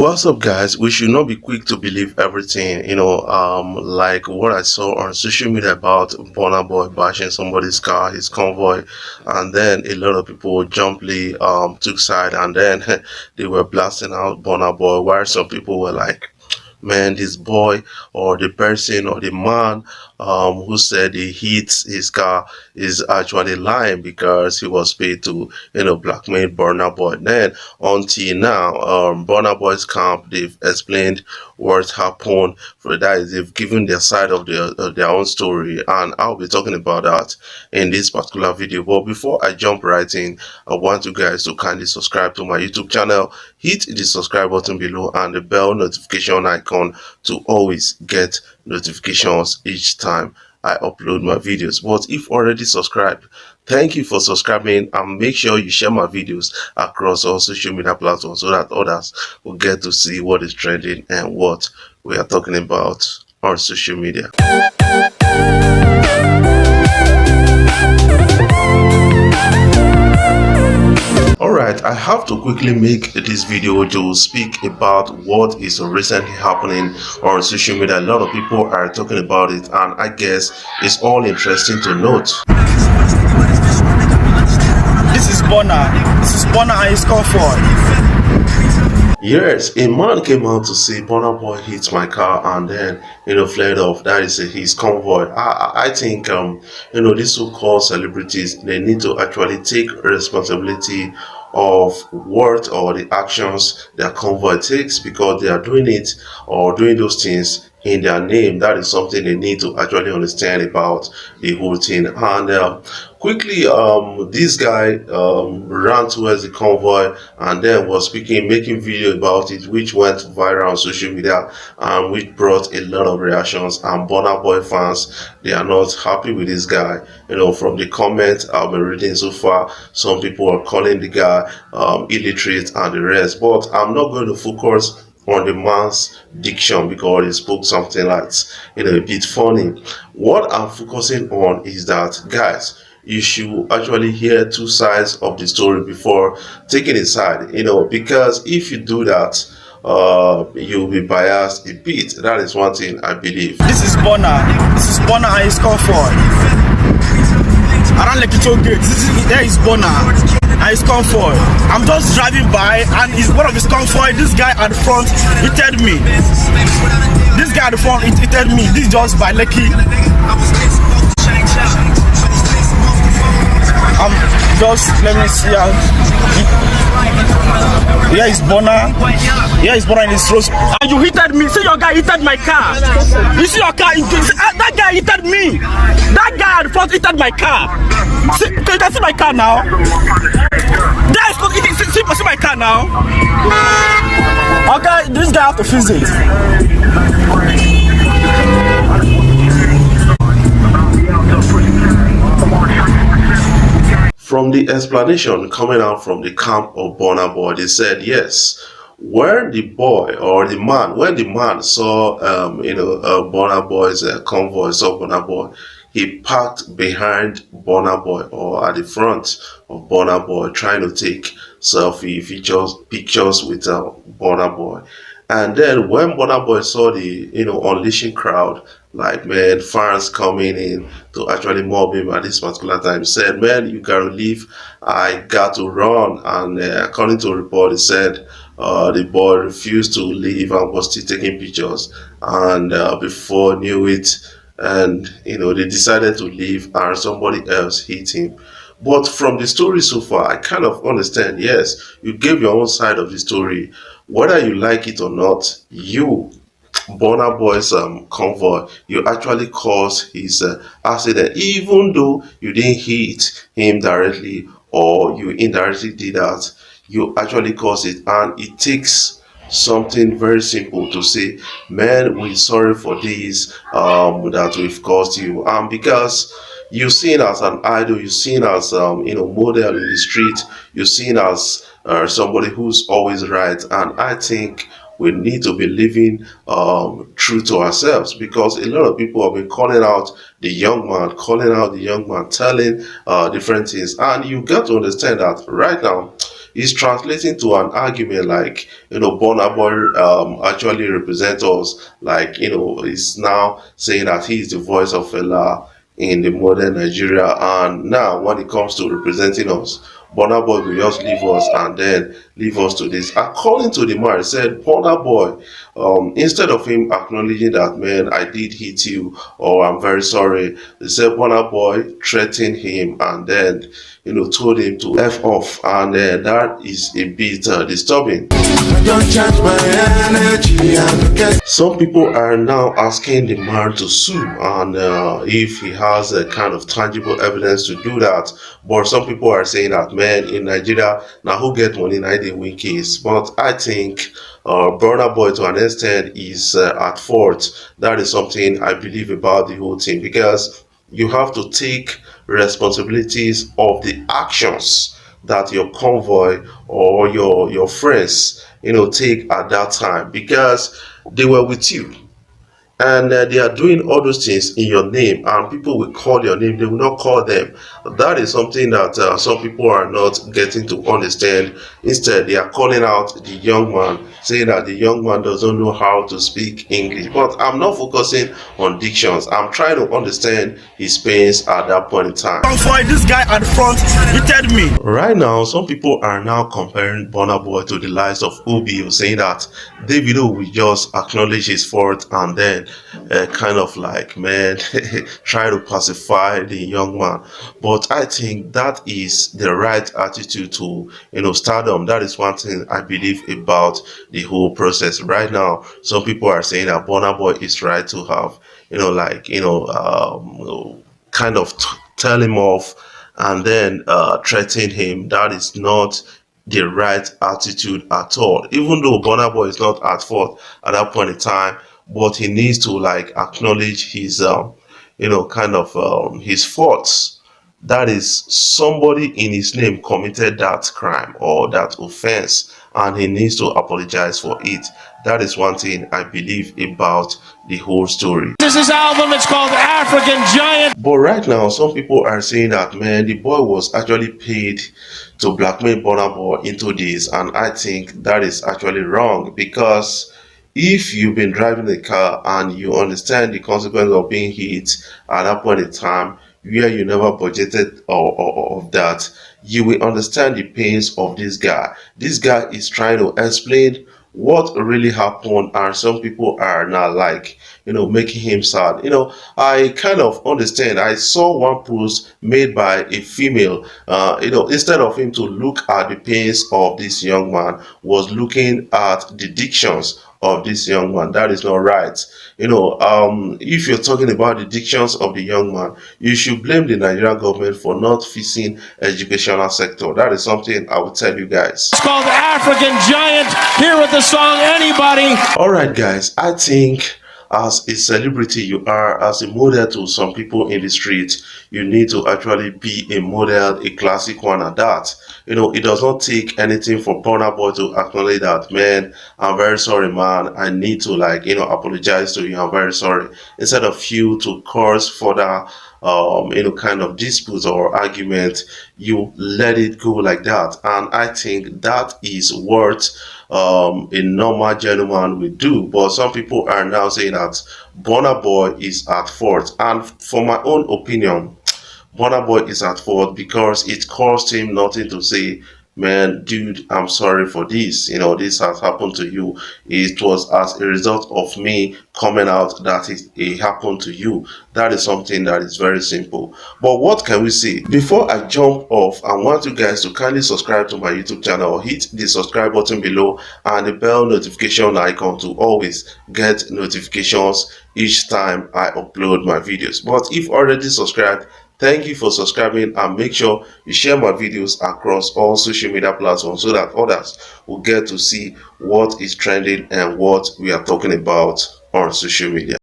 What's up, guys? We should not be quick to believe everything, like what I saw on social media about Burna Boy bashing somebody's car, his convoy, and then a lot of people jumply took side, and then they were blasting out Burna Boy, while some people were like, man, this boy or the person or the man who said he hit his car is actually lying because he was paid to, blackmail Burna Boy. Then until now, Burna Boy's camp, they've explained what happened. For that is, they've given their side of their own story, and I'll be talking about that in this particular video. But before I jump right in, I want you guys to kindly subscribe to my YouTube channel, hit the subscribe button below and the bell notification icon to always get notifications each time I upload my videos. But if already subscribed, thank you for subscribing, and make sure you share my videos across all social media platforms so that others will get to see what is trending and what we are talking about on social media. Alright, I have to quickly make this video to speak about what is recently happening on social media. A lot of people are talking about it, and I guess it's all interesting to note. This is Burna. And his comfort. Yes, a man came out to say Burna Boy hit my car and then fled off. That is his convoy. I think these so-called celebrities, they need to actually take responsibility of what or the actions their convoy takes, because they are doing it or doing those things in their name. That is something they need to actually understand about the whole thing. And quickly, this guy ran towards the convoy and then was making video about it, which went viral on social media and which brought a lot of reactions. And Burna Boy fans, they are not happy with this guy. From the comments I've been reading so far, some people are calling the guy illiterate and the rest. But I'm not going to focus on the man's diction because he spoke something that's a bit funny. What I'm focusing on is that, guys, you should actually hear two sides of the story before taking a side, because if you do that, you'll be biased a bit. That is one thing I believe. This is Burna and his comfort. Around Lekki toll gate, there is Burna and his comfort. I'm just driving by and he's one of his comfort. This guy at the front hit me. This guy at the front hit me. This is just by Lekki. Just let me see. Here is Burna. Here is Burna in his road. And you hit me. See, your guy hit my car. You see your car? That guy hit me. That guy at the front hit my car. See, you can see my car now. That is see my car now. Okay, this guy have to fix it. From the explanation coming out from the camp of Burna Boy, they said yes, when the man saw Burna Boy's convoy, saw Burna Boy, he parked behind Burna Boy or at the front of Burna Boy, trying to take pictures with Burna Boy. And then when Burna Boy saw the unleashing crowd, like, man, fans coming in to actually mob him at this particular time, said, man, you gotta leave, I got to run. And according to a report, he said the boy refused to leave and was still taking pictures. And before knew it, and they decided to leave and somebody else hit him. But from the story so far, I kind of understand. Yes, you gave your own side of the story. Whether you like it or not, you, Burna Boy's convoy, you actually caused his accident, even though you didn't hit him directly or you indirectly did that. You actually caused it, and it takes something very simple to say, man, we're sorry for this that we've caused you. Because you're seen as an idol, you're seen as model in the street, you're seen as somebody who's always right. And I think we need to be living true to ourselves, because a lot of people have been calling out the young man, telling different things. And you got to understand that right now is translating to an argument like, Burna Boy actually represents us, like, is now saying that he is the voice of Allah in the modern Nigeria. And now when it comes to representing us, Burna Boy will just leave us and then leave us to this. According to the man, he said, Burna Boy, instead of him acknowledging that, man, I did hit you, or I'm very sorry, they said Burna Boy threatened him and then, told him to F off. And that is a bit disturbing. Some people are now asking the man to sue, and if he has a kind of tangible evidence to do that. But some people are saying that, man, in Nigeria, now who get money, now they win case. But I think Burna Boy to an extent is at fault. That is something I believe about the whole thing, because you have to take responsibilities of the actions that your convoy or your friends take at that time, because they were with you, and they are doing all those things in your name, and people will call your name, they will not call them. That is something that some people are not getting to understand. Instead, they are calling out the young man, saying that the young man doesn't know how to speak English. But I'm not focusing on dictions, I'm trying to understand his pains at that point in time. This guy at the front hit me. Right now, some people are now comparing Burna Boy to the likes of Obi, saying that Davido will just acknowledge his fault and then kind of like, man, try to pacify the young man. But I think that is the right attitude to, stardom. That is one thing I believe about the whole process. Right now, some people are saying that Burna Boy is right to have, kind of tell him off and then threaten him. That is not the right attitude at all. Even though Burna Boy is not at fault at that point in time, but he needs to like acknowledge his, his faults. That is, somebody in his name committed that crime or that offense, and he needs to apologize for it. That is one thing I believe about the whole story. This is album, it's called African Giant. But right now, some people are saying that, man, the boy was actually paid to blackmail Burna Boy into this, and I think that is actually wrong, because if you've been driving a car and you understand the consequence of being hit at that point in time, where you never budgeted of that, you will understand the pains of this guy. This guy is trying to explain what really happened, and some people are now like, making him sad. I kind of understand. I saw one post made by a female, instead of him to look at the pains of this young man, was looking at the dictions of this young man. That is not right. If you're talking about the dictions of the young man, you should blame the Nigerian government for not fixing educational sector. That is something I will tell you guys. It's called African Giant. Here with the song Anybody. All right, guys, I think as a celebrity you are, as a model to some people in the street, you need to actually be a model, a classic one at that. It does not take anything for Burna Boy to acknowledge that, man, I'm very sorry, man, I need to apologize to you, I'm very sorry, instead of you to cause further kind of dispute or argument. You let it go like that, and I think that is what a normal gentleman will do. But some people are now saying that Burna Boy is at fault, and for my own opinion, Burna Boy is at fault because it cost him nothing to say, man, dude, I'm sorry for this. This has happened to you. It was as a result of me coming out that it happened to you. That is something that is very simple. But what can we say? Before I jump off, I want you guys to kindly subscribe to my YouTube channel. Hit the subscribe button below and the bell notification icon to always get notifications each time I upload my videos. But if already subscribed, thank you for subscribing, and make sure you share my videos across all social media platforms so that others will get to see what is trending and what we are talking about on social media.